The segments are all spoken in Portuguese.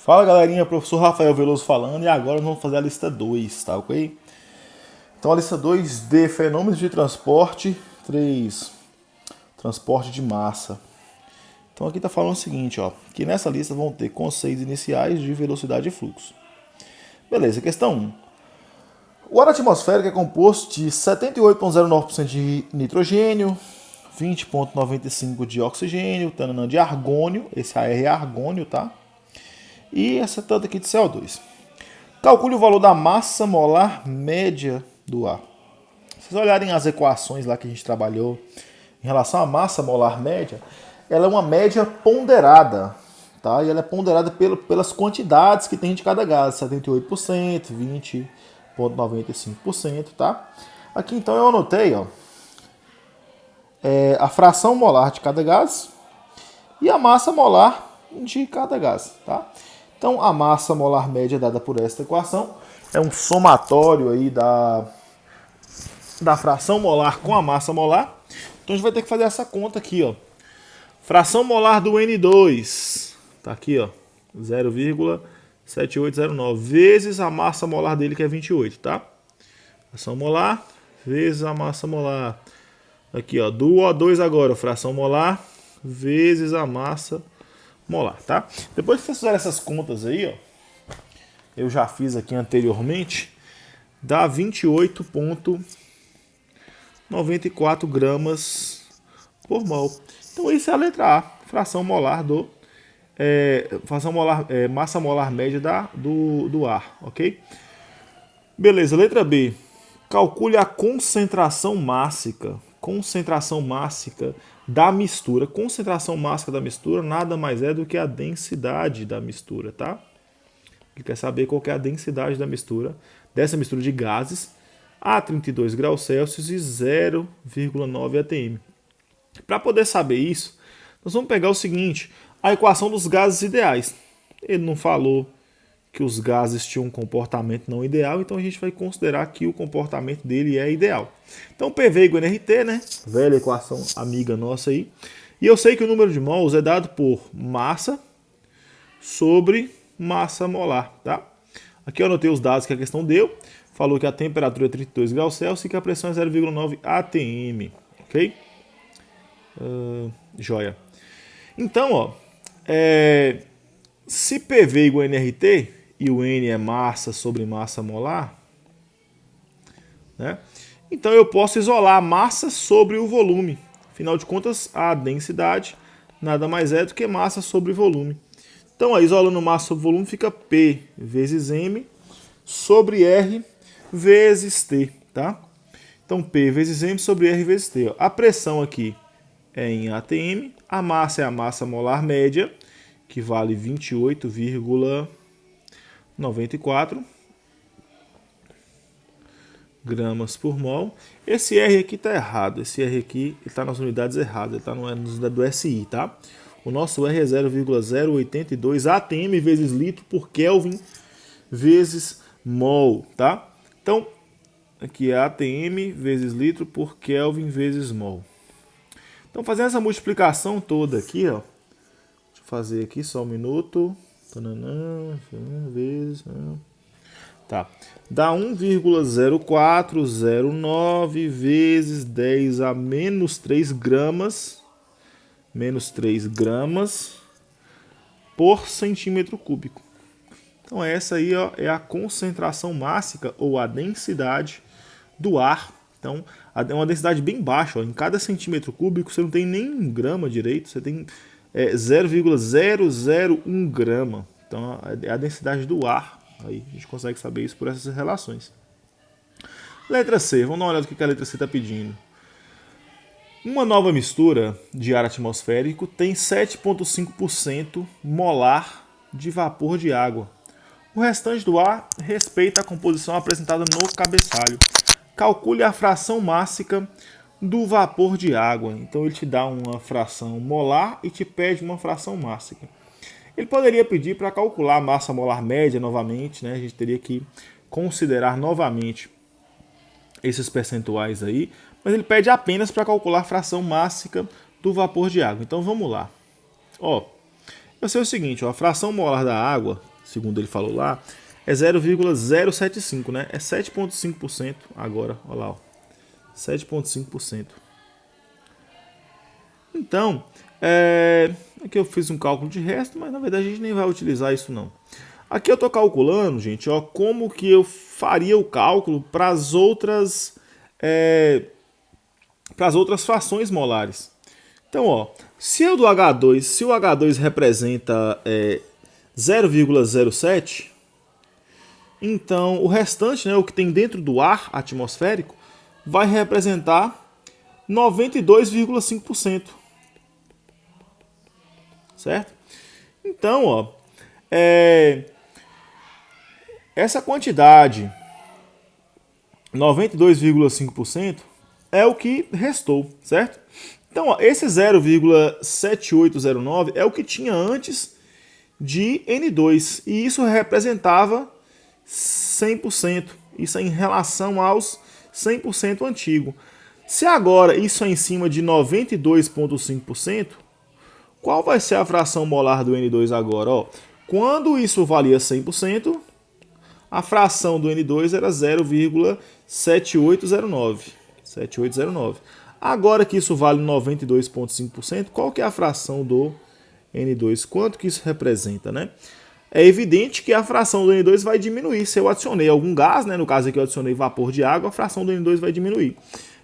Fala galerinha, professor Rafael Veloso falando e agora nós vamos fazer a lista 2, tá ok? Então a lista 2D, fenômenos de transporte, 3, transporte de massa. Então aqui está falando o seguinte, ó, que nessa lista vão ter conceitos iniciais de velocidade e fluxo. Beleza, questão 1. O ar atmosférico é composto de 78,09% de nitrogênio, 20,95% de oxigênio, tananã de argônio, esse AR é argônio, tá? E essa tanto aqui de CO2. Calcule o valor da massa molar média do ar. Se vocês olharem as equações lá que a gente trabalhou em relação à massa molar média, ela é uma média ponderada, tá? E ela é ponderada pelas quantidades que tem de cada gás, 78%, 20,95%, tá? Aqui então eu anotei, ó, a fração molar de cada gás e a massa molar de cada gás, tá? Então, a massa molar média dada por esta equação é um somatório aí da fração molar com a massa molar. Então, a gente vai ter que fazer essa conta aqui, ó. Fração molar do N2, tá aqui, ó, 0,7809, vezes a massa molar dele, que é 28, tá? Fração molar vezes a massa molar. Aqui, ó, do O2 agora, fração molar vezes a massa molar, tá? Depois que vocês fizerem essas contas aí, ó, eu já fiz aqui anteriormente, dá 28,94 gramas por mol. Então isso é a letra A, fração molar massa molar média do ar, ok? Beleza, letra B. Calcule a concentração mássica da mistura. Concentração mássica da mistura nada mais é do que a densidade da mistura, tá? Ele quer saber qual que é a densidade da mistura, dessa mistura de gases a 32 graus Celsius e 0,9 atm. Para poder saber isso, nós vamos pegar o seguinte, a equação dos gases ideais. Ele não falou que os gases tinham um comportamento não ideal, então a gente vai considerar que o comportamento dele é ideal. Então PV igual a NRT, né? Velha equação amiga nossa aí. E eu sei que o número de mols é dado por massa sobre massa molar, tá? Aqui eu anotei os dados que a questão deu. Falou que a temperatura é 32 graus Celsius e que a pressão é 0,9 atm, ok? Joia. Então, ó, se PV igual a NRT, e o N é massa sobre massa molar, né? Então eu posso isolar a massa sobre o volume. Afinal de contas, a densidade nada mais é do que massa sobre volume. Então, ó, isolando massa sobre volume, fica P vezes M sobre R vezes T, tá? Então, P vezes M sobre R vezes T. Ó. A pressão aqui é em atm, a massa é a massa molar média, que vale 28,94 gramas por mol. Esse R aqui está errado. Esse R aqui está nas unidades erradas. Ele está nas unidades do SI, tá? O nosso R é 0,082 atm vezes litro por Kelvin vezes mol, tá? Então, aqui é atm vezes litro por Kelvin vezes mol. Então, fazendo essa multiplicação toda aqui, ó. Deixa eu fazer aqui só um minuto. Tá. Dá 1,0409 vezes 10 a menos 3 gramas. Menos 3 gramas por centímetro cúbico. Então essa aí, ó, é a concentração mássica ou a densidade do ar. Então é uma densidade bem baixa. Ó. Em cada centímetro cúbico você não tem nem 1 grama direito. Você tem 0,001 grama. Então é a densidade do ar. Aí a gente consegue saber isso por essas relações. Letra C. Vamos dar uma olhada no que a letra C está pedindo. Uma nova mistura de ar atmosférico tem 7,5% molar de vapor de água. O restante do ar respeita a composição apresentada no cabeçalho. Calcule a fração mássica do vapor de água. Então ele te dá uma fração molar e te pede uma fração mássica. Ele poderia pedir para calcular a massa molar média novamente, né? A gente teria que considerar novamente esses percentuais aí, mas ele pede apenas para calcular a fração mássica do vapor de água. Então vamos lá. Ó, eu sei o seguinte, ó, a fração molar da água segundo ele falou lá, é 0,075, né? É 7,5% agora, olha lá, ó. 7,5%. Então, aqui eu fiz um cálculo de resto, mas na verdade a gente nem vai utilizar isso não. Aqui eu estou calculando, gente, ó, como que eu faria o cálculo para as outras frações molares. Então, ó, se o H2 representa 0,07, então o restante, né, o que tem dentro do ar atmosférico, vai representar 92,5%. Certo? Então, ó, essa quantidade, 92,5%, é o que restou, certo? Então, ó, esse 0,7809 é o que tinha antes de N2, e isso representava 100%. Isso é em relação aos 100% antigo. Se agora isso é em cima de 92,5%, qual vai ser a fração molar do N2 agora? Ó, quando isso valia 100%, a fração do N2 era 0,7809. 7809. Agora que isso vale 92,5%, qual que é a fração do N2? Quanto que isso representa, né? É evidente que a fração do N2 vai diminuir. Se eu adicionei algum gás, né? No caso aqui eu adicionei vapor de água, a fração do N2 vai diminuir.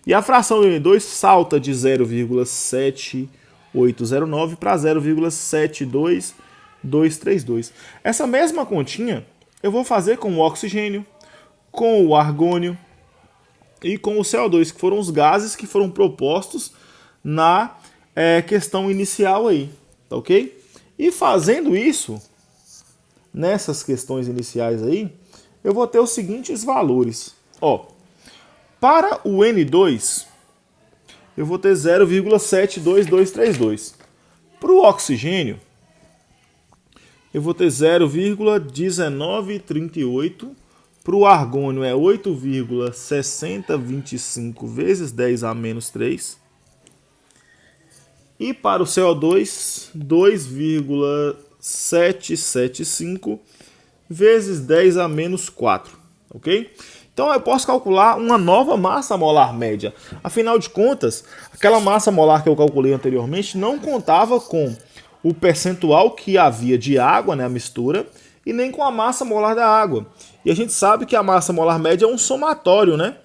E a fração do N2 salta de 0,7809 para 0,72232. Essa mesma continha eu vou fazer com o oxigênio, com o argônio e com o CO2, que foram os gases que foram propostos na questão inicial aí, tá ok? E fazendo isso, nessas questões iniciais aí, eu vou ter os seguintes valores. Ó, para o N2, eu vou ter 0,72232. Para o oxigênio, eu vou ter 0,1938. Para o argônio é 8,6025 vezes 10 a menos 3. E para o CO2, 2,775 vezes 10 a menos 4. Ok? Então eu posso calcular uma nova massa molar média. Afinal de contas, aquela massa molar que eu calculei anteriormente não contava com o percentual que havia de água, né, a mistura, e nem com a massa molar da água. E a gente sabe que a massa molar média é um somatório, né,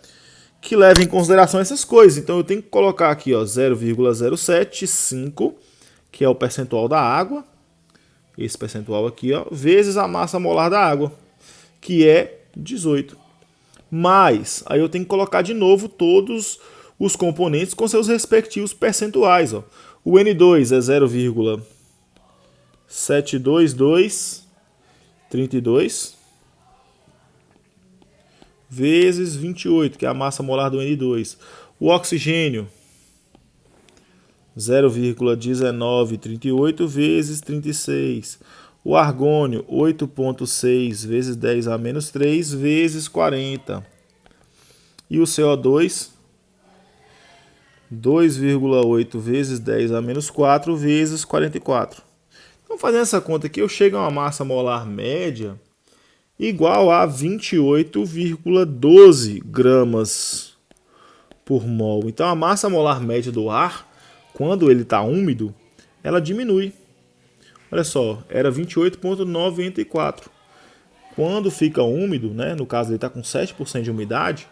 que leva em consideração essas coisas. Então eu tenho que colocar aqui, ó, 0,075, que é o percentual da água, esse percentual aqui, ó, vezes a massa molar da água, que é 18. Mas aí eu tenho que colocar de novo todos os componentes com seus respectivos percentuais. Ó. O N2 é 0,72232 vezes 28, que é a massa molar do N2. O oxigênio, 0,1938 vezes 36. O argônio, 8,6 vezes 10 a menos 3 vezes 40. E o CO2, 2,8 vezes 10 a menos 4 vezes 44. Então, fazendo essa conta aqui, eu chego a uma massa molar média igual a 28,12 gramas por mol. Então, a massa molar média do ar, quando ele está úmido, ela diminui. Olha só, era 28,94. Quando fica úmido, né, no caso ele está com 7% de umidade,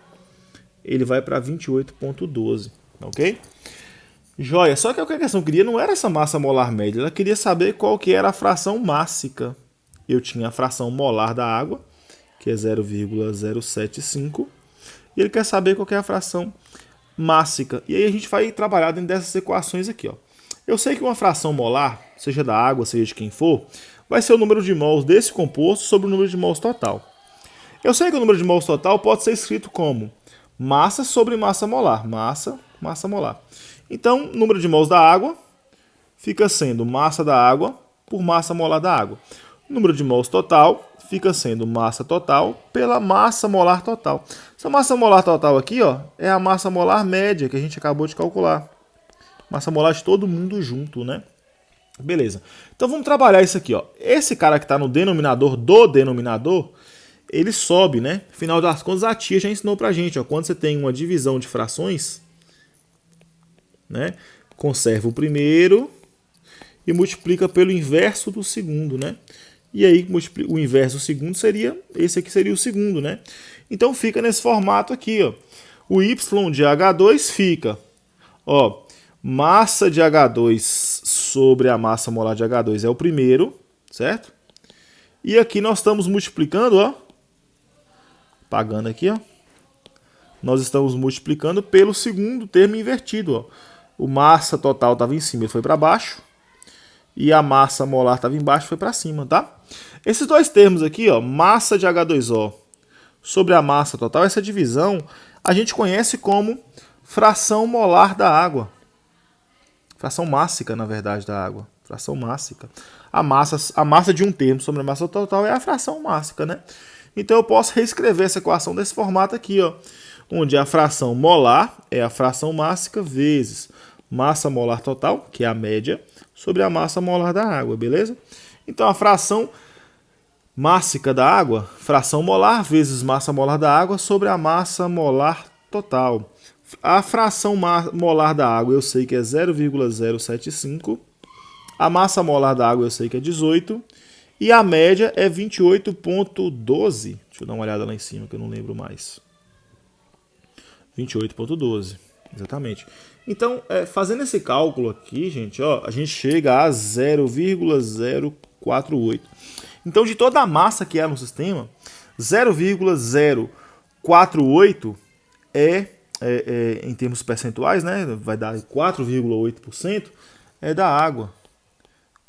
ele vai para 28,12, ok? Joia, só que o que a questão queria não era essa massa molar média, ela queria saber qual que era a fração mássica. Eu tinha a fração molar da água, que é 0,075, e ele quer saber qual que é a fração mássica. E aí a gente vai trabalhar dentro dessas equações aqui, ó. Eu sei que uma fração molar, seja da água, seja de quem for, vai ser o número de mols desse composto sobre o número de mols total. Eu sei que o número de mols total pode ser escrito como massa sobre massa molar. Massa, massa molar. Então, o número de mols da água fica sendo massa da água por massa molar da água. O número de mols total fica sendo massa total pela massa molar total. Essa massa molar total aqui, ó, é a massa molar média que a gente acabou de calcular. Massa molar de todo mundo junto, né? Beleza. Então vamos trabalhar isso aqui, ó. Esse cara que está no denominador do denominador, ele sobe, né? Afinal das contas, a tia já ensinou pra gente, ó. Quando você tem uma divisão de frações, né? Conserva o primeiro e multiplica pelo inverso do segundo, né? E aí o inverso do segundo seria, esse aqui seria o segundo, né? Então fica nesse formato aqui, ó. O Y de H2 fica, ó, massa de H2 sobre a massa molar de H2 é o primeiro, certo? E aqui nós estamos multiplicando, ó, pagando aqui, ó. Nós estamos multiplicando pelo segundo termo invertido, ó. O massa total estava em cima e foi para baixo. E a massa molar estava embaixo e foi para cima, tá? Esses dois termos aqui, ó, massa de H2O sobre a massa total, essa divisão a gente conhece como fração molar da água. Fração mássica, na verdade, da água. Fração mássica. A massa de um termo sobre a massa total é a fração mássica, né? Então eu posso reescrever essa equação desse formato aqui, ó, onde a fração molar é a fração mássica vezes massa molar total, que é a média, sobre a massa molar da água, beleza? Então a fração mássica da água, fração molar vezes massa molar da água sobre a massa molar total. A fração molar da água eu sei que é 0,075, a massa molar da água eu sei que é 18, e a média é 28,12. Deixa eu dar uma olhada lá em cima que eu não lembro mais. 28,12, exatamente. Então, fazendo esse cálculo aqui, gente, ó, a gente chega a 0,048. Então, de toda a massa que há no sistema, 0,048 em termos percentuais, né, vai dar 4,8%, é da água.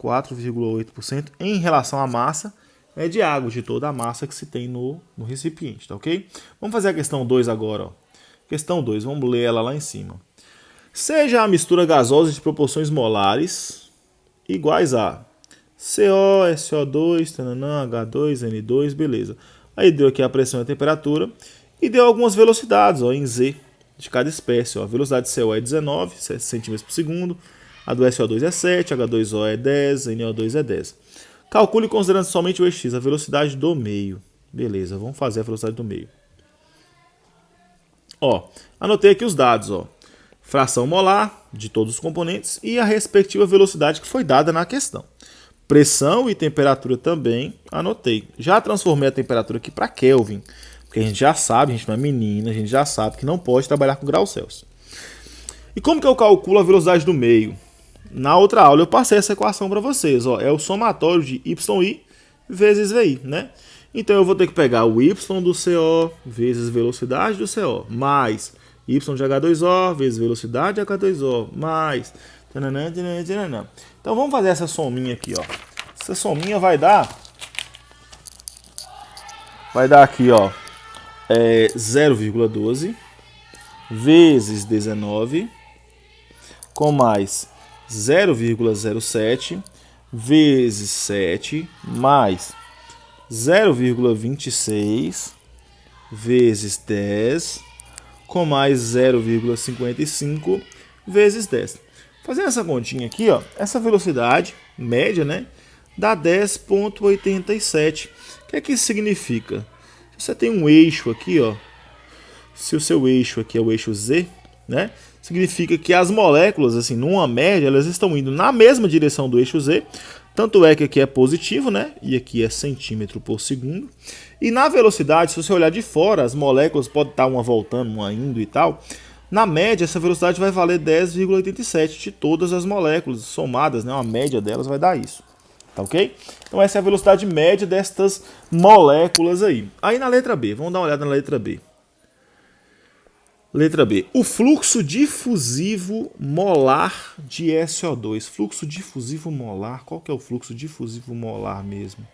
4,8% em relação à massa de água, de toda a massa que se tem no recipiente, tá ok? Vamos fazer a questão 2 agora, ó. Questão 2, vamos ler ela lá em cima. Seja a mistura gasosa de proporções molares iguais a CO, SO2, tananã, H2, N2, beleza. Aí deu aqui a pressão e a temperatura e deu algumas velocidades, ó, em Z de cada espécie. Ó. A velocidade de CO é 19 cm por segundo, a do SO2 é 7, H2O é 10, NO2 é 10. Calcule considerando somente o EX, a velocidade do meio. Beleza, vamos fazer a velocidade do meio. Ó, anotei aqui os dados, ó. Fração molar de todos os componentes e a respectiva velocidade que foi dada na questão. Pressão e temperatura também anotei. Já transformei a temperatura aqui para Kelvin, porque a gente já sabe, a gente não é menina, a gente já sabe que não pode trabalhar com graus Celsius. E como que eu calculo a velocidade do meio? Na outra aula eu passei essa equação para vocês, ó, é o somatório de YI vezes VI, né? Então eu vou ter que pegar o Y do CO vezes velocidade do CO, mais Y de H2O vezes velocidade de H2O, mais... Então vamos fazer essa sominha aqui, ó. Essa sominha vai dar aqui, ó, 0,12 vezes 19 com mais 0,07 vezes 7 mais 0,26 vezes 10 com mais 0,55 vezes 10. Fazendo essa continha aqui, ó, essa velocidade média, né, dá 10,87. O que é que isso significa? Se você tem um eixo aqui, ó, se o seu eixo aqui é o eixo Z, né, significa que as moléculas, assim, numa média, elas estão indo na mesma direção do eixo Z. Tanto é que aqui é positivo, né? E aqui é centímetro por segundo. E na velocidade, se você olhar de fora, as moléculas podem estar uma voltando, uma indo e tal. Na média, essa velocidade vai valer 10,87 de todas as moléculas somadas, né? Uma média delas vai dar isso. Tá ok? Então essa é a velocidade média destas moléculas aí. Aí na letra B, vamos dar uma olhada na letra B. Letra B. O fluxo difusivo molar de SO2. Fluxo difusivo molar. Qual que é o fluxo difusivo molar mesmo?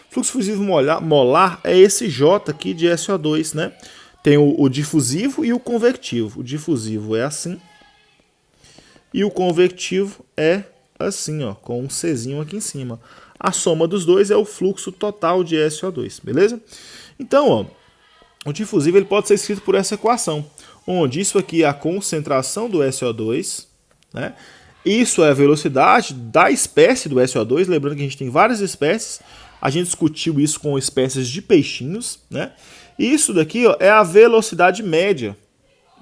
Fluxo difusivo molar é esse J aqui de SO2, né? Tem o difusivo e o convectivo. O difusivo é assim. E o convectivo é assim, ó, com um Czinho aqui em cima. A soma dos dois é o fluxo total de SO2, beleza? Então, ó, o difusivo ele pode ser escrito por essa equação, onde isso aqui é a concentração do SO2, né? Isso é a velocidade da espécie do SO2, lembrando que a gente tem várias espécies, a gente discutiu isso com espécies de peixinhos, né? E isso daqui, ó, é a velocidade média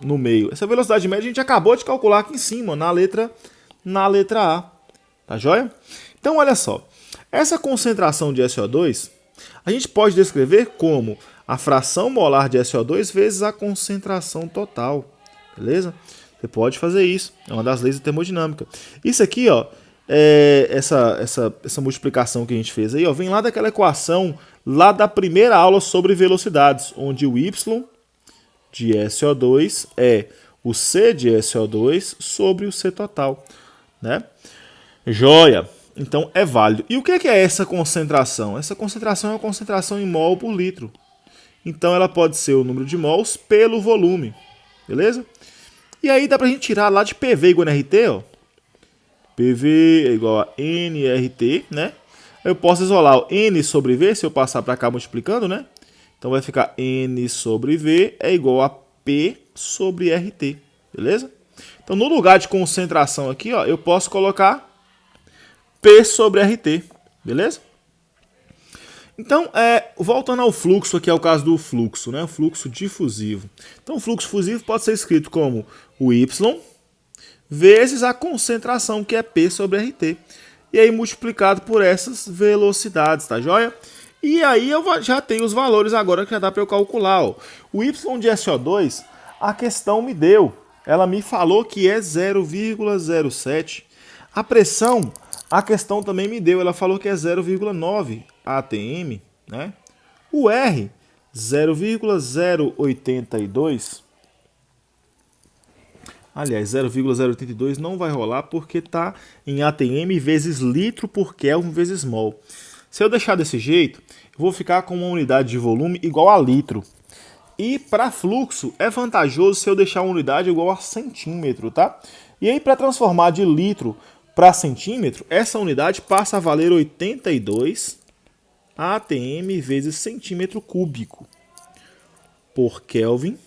no meio. Essa velocidade média a gente acabou de calcular aqui em cima, na letra A, tá joia? Então olha só, essa concentração de SO2, a gente pode descrever como a fração molar de SO2 vezes a concentração total, beleza? Você pode fazer isso, é uma das leis da termodinâmica. Isso aqui, ó, essa multiplicação que a gente fez aí, ó, vem lá daquela equação lá da primeira aula sobre velocidades, onde o Y de SO2 é o C de SO2 sobre o C total, né? Joia! Então é válido. E o que é essa concentração? Essa concentração é uma concentração em mol por litro. Então ela pode ser o número de mols pelo volume, beleza? E aí dá pra gente tirar lá de PV igual a NRT, ó. PV é igual a nRT, né? Eu posso isolar o N sobre V, se eu passar para cá multiplicando, né? Então vai ficar N sobre V é igual a P sobre RT, beleza? Então no lugar de concentração aqui, ó, eu posso colocar P sobre RT, beleza? Então, voltando ao fluxo, aqui é o caso do fluxo, né? O fluxo difusivo. Então o fluxo difusivo pode ser escrito como o Y vezes a concentração, que é P sobre RT. E aí multiplicado por essas velocidades, tá joia? E aí eu já tenho os valores agora que já dá para eu calcular. Ó. O Y de SO2, a questão me deu. Ela me falou que é 0,07. A pressão, a questão também me deu. Ela falou que é 0,9 atm, né? O R, 0,082. Aliás, 0,082 não vai rolar porque está em atm vezes litro por Kelvin vezes mol. Se eu deixar desse jeito, eu vou ficar com uma unidade de volume igual a litro. E para fluxo é vantajoso se eu deixar uma unidade igual a centímetro, tá? E aí para transformar de litro para centímetro, essa unidade passa a valer 82 atm vezes centímetro cúbico por Kelvin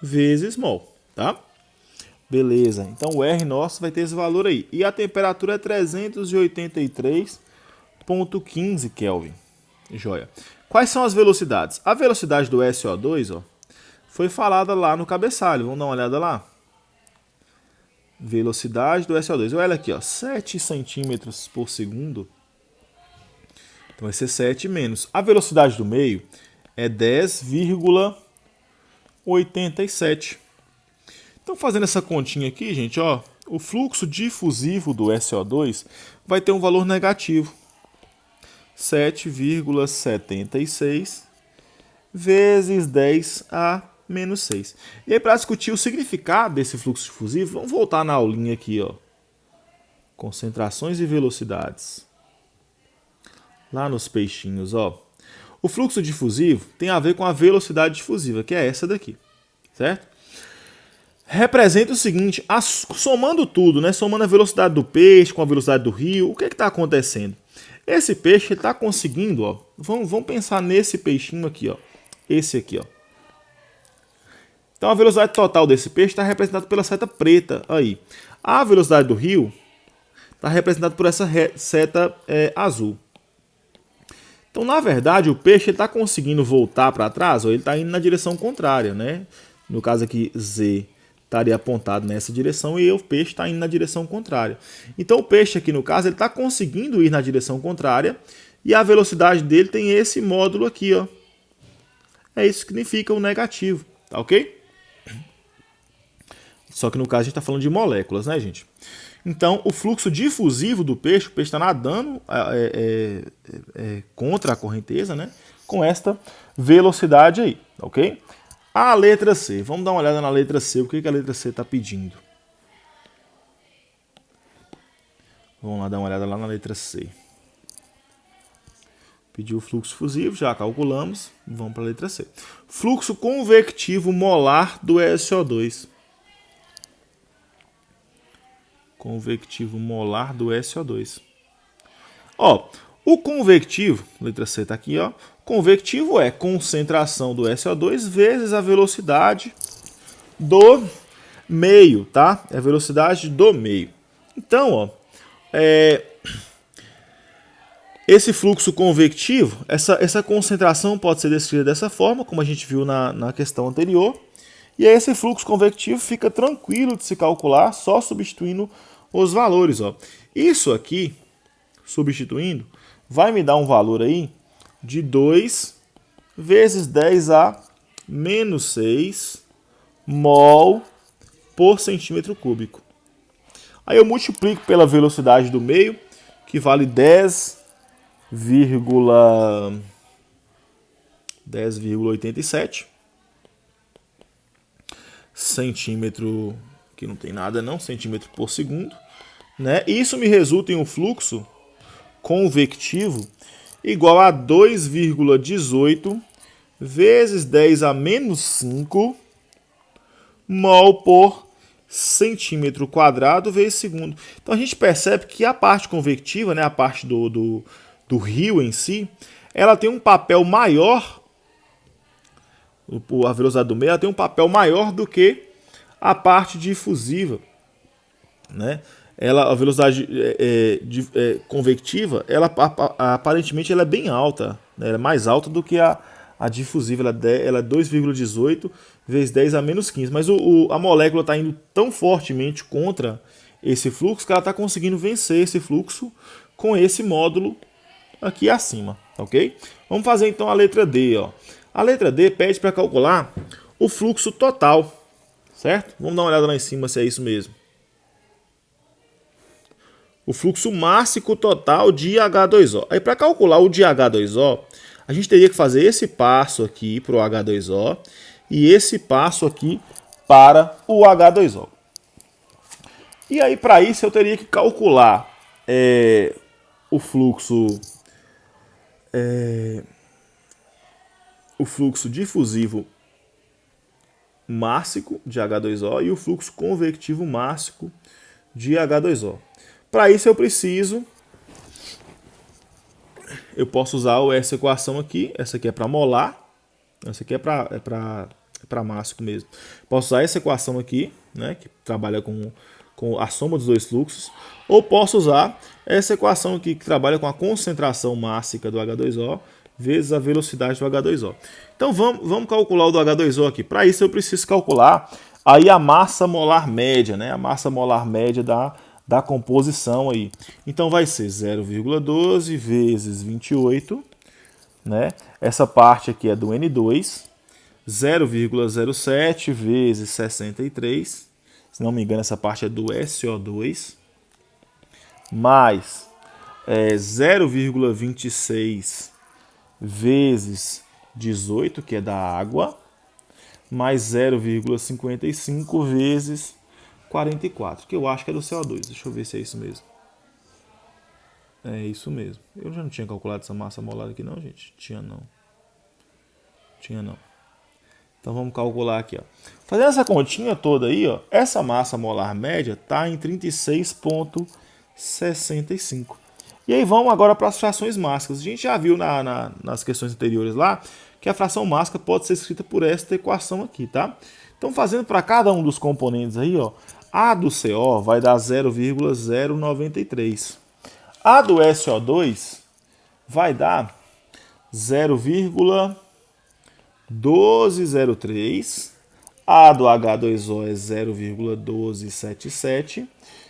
vezes mol, tá? Beleza, então o R nosso vai ter esse valor aí. E a temperatura é 383,15 Kelvin. Joia. Quais são as velocidades? A velocidade do SO2, ó, foi falada lá no cabeçalho. Vamos dar uma olhada lá. Velocidade do SO2. Olha aqui, ó, 7 centímetros por segundo. Então vai ser 7 menos. A velocidade do meio é 10,87. Então, fazendo essa continha aqui, gente, ó, o fluxo difusivo do SO2 vai ter um valor negativo. 7,76 vezes 10 a menos 6. E aí, para discutir o significado desse fluxo difusivo, vamos voltar na aulinha aqui, ó. Concentrações e velocidades. Lá nos peixinhos, ó. O fluxo difusivo tem a ver com a velocidade difusiva, que é essa daqui, certo? Representa o seguinte, somando tudo, né? Somando a velocidade do peixe com a velocidade do rio, o que está acontecendo? Esse peixe está conseguindo, ó, vamos pensar nesse peixinho aqui, ó, esse aqui, ó. Então a velocidade total desse peixe está representada pela seta preta aí. A velocidade do rio está representada por essa seta azul. Então, na verdade, o peixe está conseguindo voltar para trás, ó, ele está indo na direção contrária, né? No caso aqui, Z estaria apontado nessa direção e o peixe está indo na direção contrária. Então o peixe aqui no caso ele está conseguindo ir na direção contrária e a velocidade dele tem esse módulo aqui, ó. É isso que significa o negativo, tá ok? Só que no caso a gente está falando de moléculas, né, gente? Então o fluxo difusivo do peixe, o peixe está nadando contra a correnteza, né? Com esta velocidade aí, ok? A letra C. Vamos dar uma olhada na letra C. O que a letra C está pedindo? Vamos lá dar uma olhada lá na letra C. Pediu o fluxo difusivo, já calculamos. Vamos para a letra C. Fluxo convectivo molar do SO2. Convectivo molar do SO2. Ó, o convectivo, letra C está aqui, ó. Convectivo é concentração do SO2 vezes a velocidade do meio, tá? É a velocidade do meio. Então, ó, esse fluxo convectivo, essa concentração pode ser descrita dessa forma, como a gente viu na questão anterior. E aí esse fluxo convectivo fica tranquilo de se calcular, só substituindo os valores. Ó. Isso aqui, substituindo, vai me dar um valor aí de 2 vezes 10 a menos 6 mol por centímetro cúbico. Aí eu multiplico pela velocidade do meio, que vale 10,87 centímetro, que não tem nada não, centímetro por segundo, né? Isso me resulta em um fluxo convectivo igual a 2,18 vezes 10 a menos 5 mol por centímetro quadrado vezes segundo. Então a gente percebe que a parte convectiva, né, a parte do rio em si, ela tem um papel maior, a velocidade do meio ela tem um papel maior do que a parte difusiva, né? A velocidade convectiva, aparentemente ela é bem alta, né? Ela é mais alta do que a difusiva, ela é 2,18 vezes 10 a menos 15, mas a molécula está indo tão fortemente contra esse fluxo que ela está conseguindo vencer esse fluxo com esse módulo aqui acima, ok? Vamos fazer então a letra D, ó. A letra D pede para calcular o fluxo total, certo? Vamos dar uma olhada lá em cima se é isso mesmo. O fluxo mássico total de H2O. Aí para calcular o de H2O, a gente teria que fazer esse passo aqui para o H2O e esse passo aqui para o H2O. E aí para isso eu teria que calcular o fluxo difusivo mássico de H2O e o fluxo convectivo mássico de H2O. Para isso eu posso usar essa equação aqui, essa aqui é para molar, essa aqui é para mássico mesmo. Posso usar essa equação aqui, né, que trabalha com a soma dos dois fluxos, ou posso usar essa equação aqui que trabalha com a concentração mássica do H2O vezes a velocidade do H2O. Então vamos calcular o do H2O aqui. Para isso eu preciso calcular aí a massa molar média, né, a massa molar média da composição aí. Então vai ser 0,12 vezes 28, né? Essa parte aqui é do N2, 0,07 vezes 63, se não me engano essa parte é do SO2, mais 0,26 vezes 18, que é da água, mais 0,55 vezes 44, que eu acho que é do CO2. Deixa eu ver se é isso mesmo. É isso mesmo. Eu já não tinha calculado essa massa molar aqui não, gente? Tinha não. Então vamos calcular aqui, ó. Fazendo essa continha toda aí, ó, essa massa molar média está em 36,65. E aí vamos agora para as frações mássicas. A gente já viu nas questões anteriores lá que a fração mássica pode ser escrita por esta equação aqui, tá? Então fazendo para cada um dos componentes aí, ó, a do CO vai dar 0,093. A do SO2 vai dar 0,1203. A do H2O é 0,1277.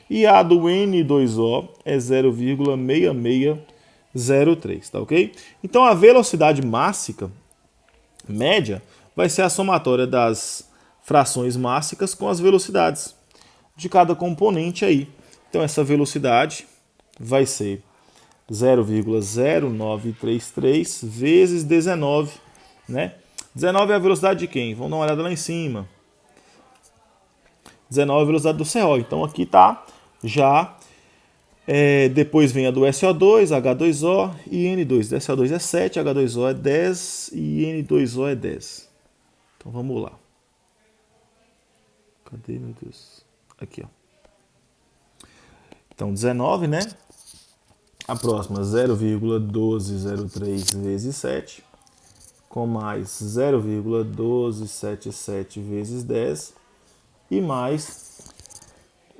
E a do N2O é 0,6603, tá ok? Então a velocidade mássica média vai ser a somatória das frações mássicas com as velocidades de cada componente aí. Então essa velocidade vai ser 0,0933 vezes 19, né? 19 é a velocidade de quem? Vamos dar uma olhada lá em cima. 19 é a velocidade do CO. Então aqui tá já. Depois vem a do SO2, H2O e N2. SO2 é 7, H2O é 10 e N2O é 10. Então vamos lá. Cadê, meu Deus? Aqui, ó. Então 19, né? A próxima 0,1203 vezes 7, com mais 0,1277 vezes 10 e mais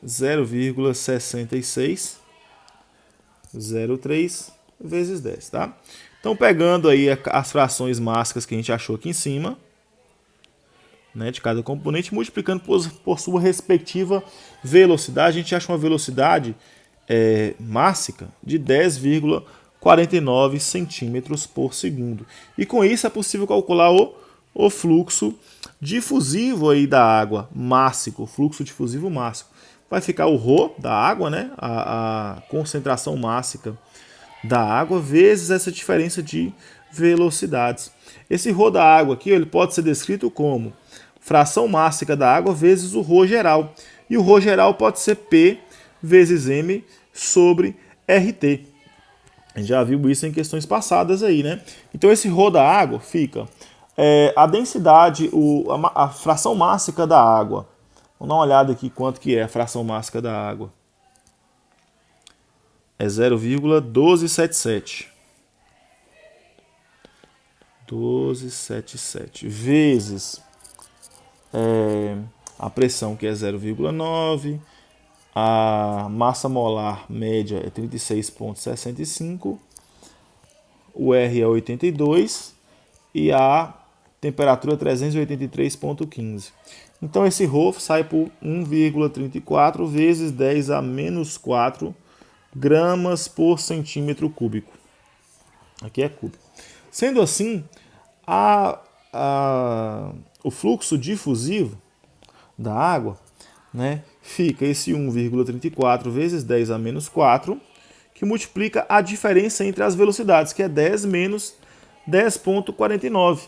0,6603 vezes 10, tá? Então, pegando aí as frações mássicas que a gente achou aqui em cima, né, de cada componente, multiplicando por sua respectiva velocidade, a gente acha uma velocidade mássica de 10,49 centímetros por segundo. E com isso é possível calcular o fluxo difusivo aí da água, mássico, fluxo difusivo mássico. Vai ficar o ρ da água, né, a concentração mássica da água, vezes essa diferença de velocidades. Esse ρ da água aqui, ele pode ser descrito como fração mássica da água vezes o ρ geral. E o ρ geral pode ser P vezes M sobre RT. A gente já viu isso em questões passadas aí, né? Então esse ρ da água fica a densidade, a fração mássica da água. Vamos dar uma olhada aqui quanto que é a fração mássica da água. É 0,1277. 1277 vezes a pressão, que é 0,9, a massa molar média é 36,65, o R é 82 e a temperatura é 383,15. Então esse ρ sai por 1,34 vezes 10 a menos 4 gramas por centímetro cúbico. Aqui é cúbico. Sendo assim, o fluxo difusivo da água, né, fica esse 1,34 vezes 10 a menos 4, que multiplica a diferença entre as velocidades, que é 10 menos 10,49.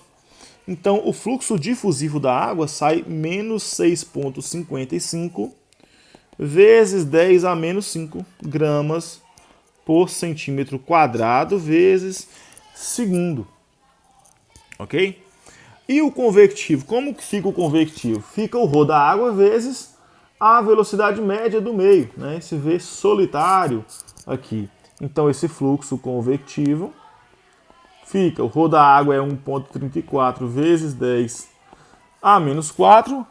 Então, o fluxo difusivo da água sai menos 6,55 vezes 10 a menos 5 gramas por centímetro quadrado vezes segundo. Ok? E o convectivo? Como que fica o convectivo? Fica o ρ da água vezes a velocidade média do meio, né? Esse V solitário aqui. Então, esse fluxo convectivo fica, o ρ da água é 1,34 vezes 10 a menos 4.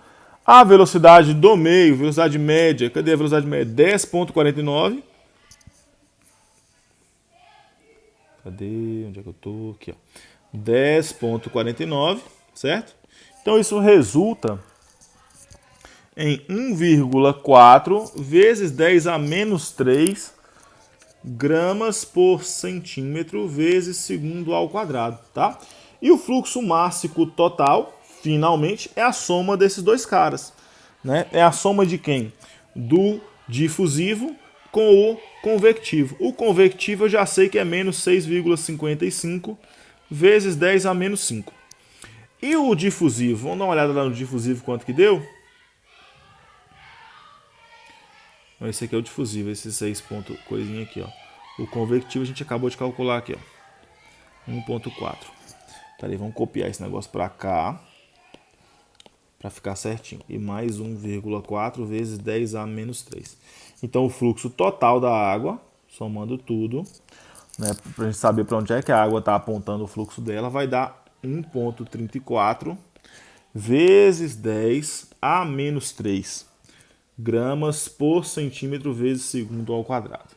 A velocidade do meio, velocidade média, cadê a velocidade média? 10,49. Cadê? Onde é que eu tô? Aqui, ó. 10,49, certo? Então isso resulta em 1,4 vezes 10 a menos 3 gramas por centímetro vezes segundo ao quadrado, tá? E o fluxo mássico total, finalmente, é a soma desses dois caras, né? É a soma de quem? Do difusivo com o convectivo. O convectivo eu já sei que é menos 6,55 vezes 10 a menos 5. E o difusivo? Vamos dar uma olhada lá no difusivo quanto que deu? Esse aqui é o difusivo, esse 6 ponto coisinha aqui, ó. O convectivo a gente acabou de calcular aqui, ó. 1,4. Peraí, vamos copiar esse negócio para cá, para ficar certinho. E mais 1,4 vezes 10 a menos 3. Então o fluxo total da água, somando tudo, né, para a gente saber para onde é que a água está apontando o fluxo dela, vai dar 1,34 vezes 10 a menos 3 gramas por centímetro vezes segundo ao quadrado.